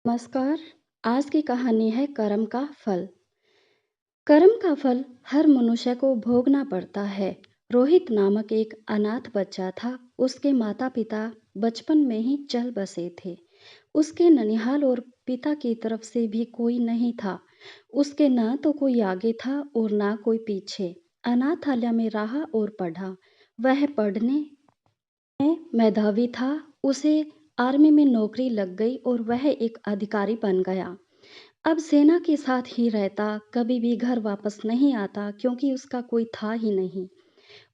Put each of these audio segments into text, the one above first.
नमस्कार। आज की कहानी है कर्म का फल। कर्म का फल हर मनुष्य को भोगना पड़ता है। रोहित नामक एक अनाथ बच्चा था। उसके माता पिता बचपन में ही चल बसे थे। उसके ननिहाल और पिता की तरफ से भी कोई नहीं था। उसके ना तो कोई आगे था और ना कोई पीछे। अनाथालय में रहा और पढ़ा। वह पढ़ने में मेधावी था। उसे आर्मी में नौकरी लग गई और वह एक अधिकारी बन गया। अब सेना के साथ ही रहता, कभी भी घर वापस नहीं आता क्योंकि उसका कोई था ही नहीं।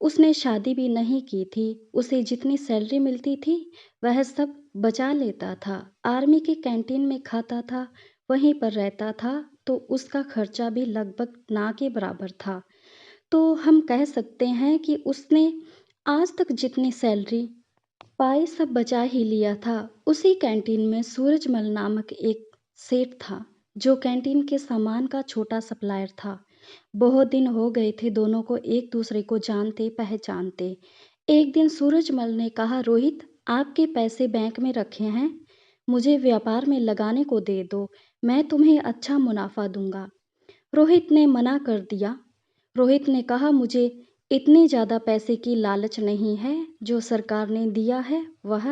उसने शादी भी नहीं की थी। उसे जितनी सैलरी मिलती थी वह सब बचा लेता था। आर्मी के कैंटीन में खाता था, वहीं पर रहता था, तो उसका खर्चा भी लगभग ना के बराबर था। तो हम कह सकते हैं कि उसने आज तक जितनी सैलरी पाई सब बचा ही लिया था। उसी कैंटीन में सूरजमल नामक एक सेठ था, जो कैंटीन के सामान का छोटा सप्लायर था। बहुत दिन हो गए थे दोनों को एक दूसरे को जानते पहचानते। एक दिन सूरजमल ने कहा, रोहित, आपके पैसे बैंक में रखे हैं, मुझे व्यापार में लगाने को दे दो, मैं तुम्हें अच्छा मुनाफा दूंगा। रोहित ने मना कर दिया। रोहित ने कहा, मुझे इतने ज़्यादा पैसे की लालच नहीं है। जो सरकार ने दिया है वह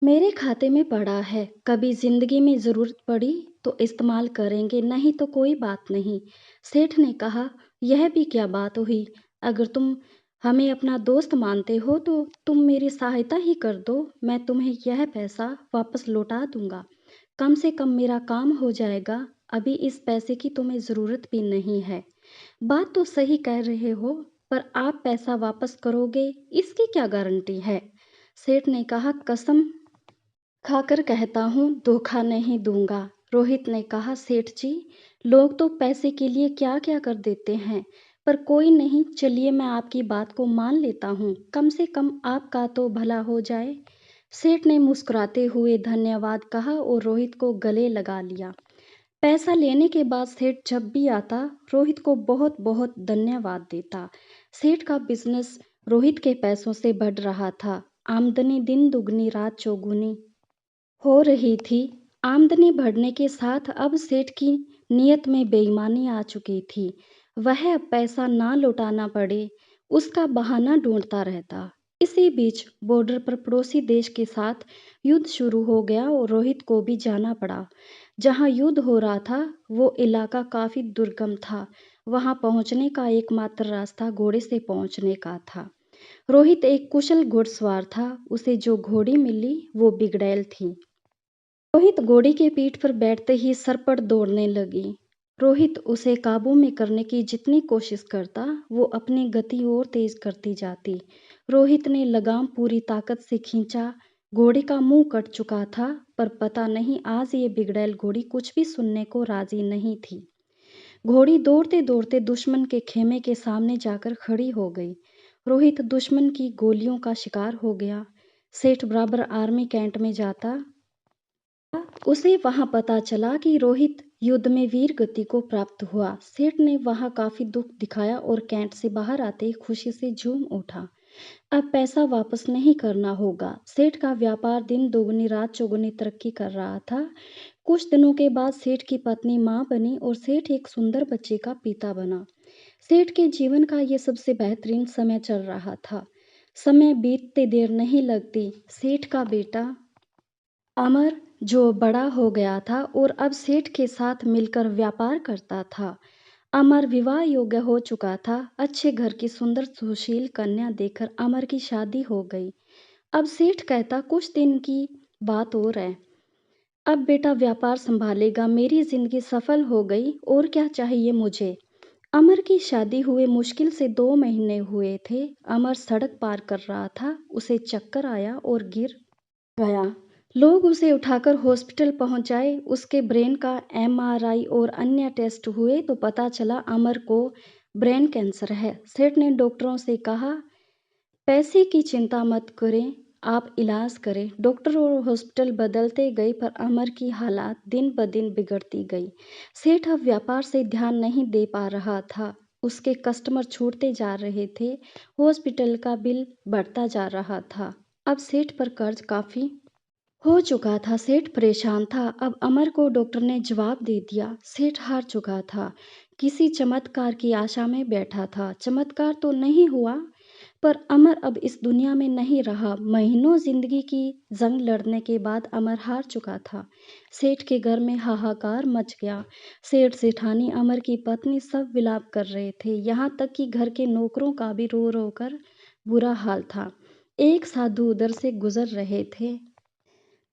मेरे खाते में पड़ा है। कभी जिंदगी में ज़रूरत पड़ी तो इस्तेमाल करेंगे, नहीं तो कोई बात नहीं। सेठ ने कहा, यह भी क्या बात हुई? अगर तुम हमें अपना दोस्त मानते हो तो तुम मेरी सहायता ही कर दो, मैं तुम्हें यह पैसा वापस लौटा दूंगा। कम से कम मेरा काम हो जाएगा। अभी इस पैसे की तुम्हें ज़रूरत भी नहीं है। बात तो सही कह रहे हो, पर आप पैसा वापस करोगे इसकी क्या गारंटी है? सेठ ने कहा, कसम खाकर कहता हूँ धोखा नहीं दूंगा। रोहित ने कहा, सेठ जी, लोग तो पैसे के लिए क्या क्या कर देते हैं, पर कोई नहीं, चलिए मैं आपकी बात को मान लेता हूँ, कम से कम आपका तो भला हो जाए। सेठ ने मुस्कुराते हुए धन्यवाद कहा और रोहित को गले लगा लिया। पैसा लेने के बाद सेठ जब भी आता रोहित को बहुत बहुत धन्यवाद देता। सेठ का बिजनेस रोहित के पैसों से बढ़ रहा था। आमदनी दिन दुगनी रात चौगुनी हो रही थी। आमदनी बढ़ने के साथ अब सेठ की नीयत में बेईमानी आ चुकी थी। वह अब पैसा ना लौटाना पड़े, उसका बहाना ढूंढता रहता। इसी बीच बॉर्डर पर पड़ोसी देश के साथ युद्ध शुरू हो गया और रोहित को भी जाना पड़ा। जहां युद्ध हो रहा था वो इलाका काफी दुर्गम था। वहां पहुंचने का एकमात्र रास्ता घोड़े से पहुंचने का था। रोहित एक कुशल घुड़सवार था। उसे जो घोड़ी मिली वो बिगड़ैल थी। रोहित घोड़ी के पीठ पर बैठते ही सरपट दौड़ने लगी। रोहित उसे काबू में करने की जितनी कोशिश करता वो अपनी गति और तेज करती जाती। रोहित ने लगाम पूरी ताकत से खींचा। घोड़े का मुंह कट चुका था, पर पता नहीं आज ये बिगड़ैल घोड़ी कुछ भी सुनने को राजी नहीं थी। घोड़ी दौड़ते दौड़ते दुश्मन के खेमे के सामने जाकर खड़ी हो गई। रोहित दुश्मन की गोलियों का शिकार हो गया। सेठ बराबर आर्मी कैंट में जाता, उसे वहां पता चला कि रोहित युद्ध में वीर गति को प्राप्त हुआ। सेठ ने वहां काफी दुख दिखाया और कैंट से बाहर आते ही खुशी से झूम उठा। अब पैसा वापस नहीं करना होगा। सेठ का व्यापार दिन दोगुनी रात चौगुनी तरक्की कर रहा था। कुछ दिनों के बाद सेठ की पत्नी मां बनी और सेठ एक सुंदर बच्चे का पिता बना। सेठ के जीवन का ये सबसे बेहतरीन समय चल रहा था। समय बीतते देर नहीं लगती। सेठ का बेटा अमर, जो बड़ा हो गया था और अब सेठ के साथ मिलकर व्यापार करता था। अमर विवाह योग्य हो चुका था। अच्छे घर की सुंदर सुशील कन्या देखकर अमर की शादी हो गई। अब सेठ कहता, कुछ दिन की बात और है, अब बेटा व्यापार संभालेगा, मेरी जिंदगी सफल हो गई, और क्या चाहिए मुझे। अमर की शादी हुए मुश्किल से 2 महीने हुए थे। अमर सड़क पार कर रहा था, उसे चक्कर आया और गिर गया। लोग उसे उठाकर हॉस्पिटल पहुंचाए। उसके ब्रेन का एमआरआई और अन्य टेस्ट हुए तो पता चला अमर को ब्रेन कैंसर है। सेठ ने डॉक्टरों से कहा, पैसे की चिंता मत करें, आप इलाज करें। डॉक्टर और हॉस्पिटल बदलते गए, पर अमर की हालात दिन ब दिन बिगड़ती गई। सेठ अब व्यापार से ध्यान नहीं दे पा रहा था। उसके कस्टमर छूटते जा रहे थे। हॉस्पिटल का बिल बढ़ता जा रहा था। अब सेठ पर कर्ज काफी हो चुका था, सेठ परेशान था। अब अमर को डॉक्टर ने जवाब दे दिया। सेठ हार चुका था, किसी चमत्कार की आशा में बैठा था। चमत्कार तो नहीं हुआ, पर अमर अब इस दुनिया में नहीं रहा। महीनों जिंदगी की जंग लड़ने के बाद अमर हार चुका था। सेठ के घर में हाहाकार मच गया। सेठ सेठानी, अमर की पत्नी सब विलाप कर रहे थे। यहाँ तक कि घर के नौकरों का भी रो रो कर बुरा हाल था। एक साधु उधर से गुजर रहे थे।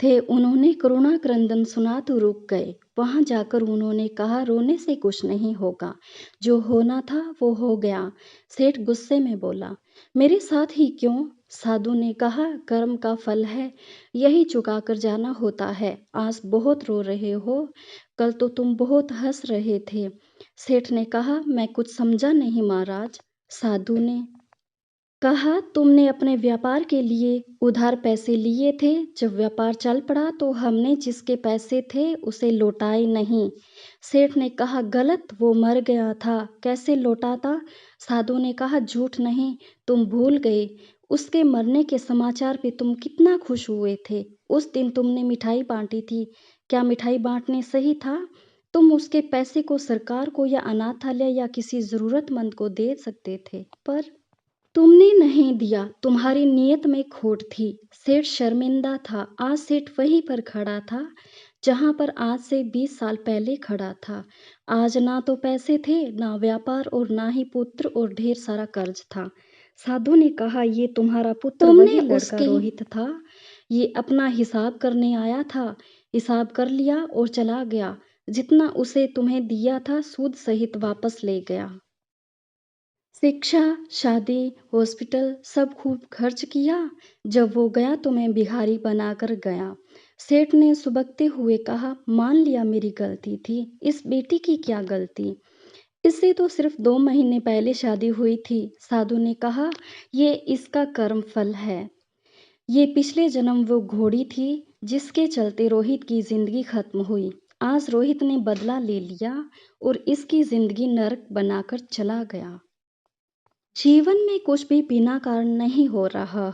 उन्होंने करुणा क्रंदन सुना तो रुक गए। वहां जाकर उन्होंने कहा, रोने से कुछ नहीं होगा, जो होना था वो हो गया। सेठ गुस्से में बोला, मेरे साथ ही क्यों? साधु ने कहा, कर्म का फल है, यही चुका कर जाना होता है। आज बहुत रो रहे हो, कल तो तुम बहुत हंस रहे थे। सेठ ने कहा, मैं कुछ समझा नहीं महाराज। साधु ने कहा, तुमने अपने व्यापार के लिए उधार पैसे लिए थे। जब व्यापार चल पड़ा तो हमने जिसके पैसे थे उसे लौटाए नहीं। सेठ ने कहा, गलत, वो मर गया था, कैसे लौटाता? साधु ने कहा, झूठ नहीं, तुम भूल गए। उसके मरने के समाचार पे तुम कितना खुश हुए थे। उस दिन तुमने मिठाई बांटी थी। क्या मिठाई बांटने सही था? तुम उसके पैसे को सरकार को या अनाथालय या किसी जरूरतमंद को दे सकते थे, पर तुमने नहीं दिया। तुम्हारी नीयत में खोट थी। सेठ शर्मिंदा था। आज सेठ वहीं पर खड़ा था जहां पर आज से 20 साल पहले खड़ा था। आज ना तो पैसे थे, ना व्यापार, और ना ही पुत्र, और ढेर सारा कर्ज था। साधु ने कहा, ये तुम्हारा पुत्र वही लड़का रोहित था। ये अपना हिसाब करने आया था। हिसाब कर लिया और चला गया। जितना उसे तुम्हें दिया था सूद सहित वापस ले गया। शिक्षा, शादी, हॉस्पिटल सब खूब खर्च किया। जब वो गया तो मैं भिखारी बनाकर गया। सेठ ने सुबकते हुए कहा, मान लिया मेरी गलती थी। इस बेटी की क्या गलती? इससे तो सिर्फ 2 महीने पहले शादी हुई थी। साधु ने कहा, ये इसका कर्म फल है। ये पिछले जन्म वो घोड़ी थी जिसके चलते रोहित की जिंदगी खत्म हुई। आज रोहित ने बदला ले लिया और इसकी जिंदगी नरक बनाकर चला गया। जीवन में कुछ भी बिना कारण नहीं हो रहा।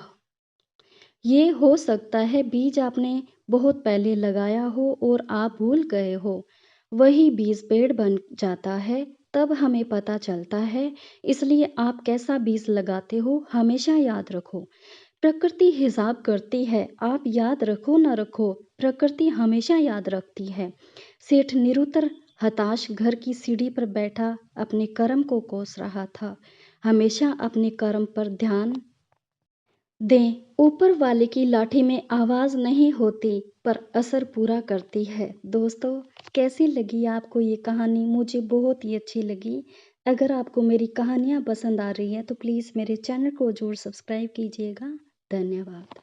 ये हो सकता है बीज आपने बहुत पहले लगाया हो और आप भूल गए हो। वही बीज पेड़ बन जाता है, तब हमें पता चलता है। इसलिए आप कैसा बीज लगाते हो हमेशा याद रखो। प्रकृति हिसाब करती है, आप याद रखो ना रखो, प्रकृति हमेशा याद रखती है। सेठ निरुत्तर हताश घर की सीढ़ी पर बैठा अपने कर्म को कोस रहा था। हमेशा अपने कर्म पर ध्यान दें। ऊपर वाले की लाठी में आवाज नहीं होती, पर असर पूरा करती है। दोस्तों, कैसी लगी आपको ये कहानी? मुझे बहुत ही अच्छी लगी। अगर आपको मेरी कहानियाँ पसंद आ रही हैं तो प्लीज़ मेरे चैनल को ज़रूर सब्सक्राइब कीजिएगा। धन्यवाद।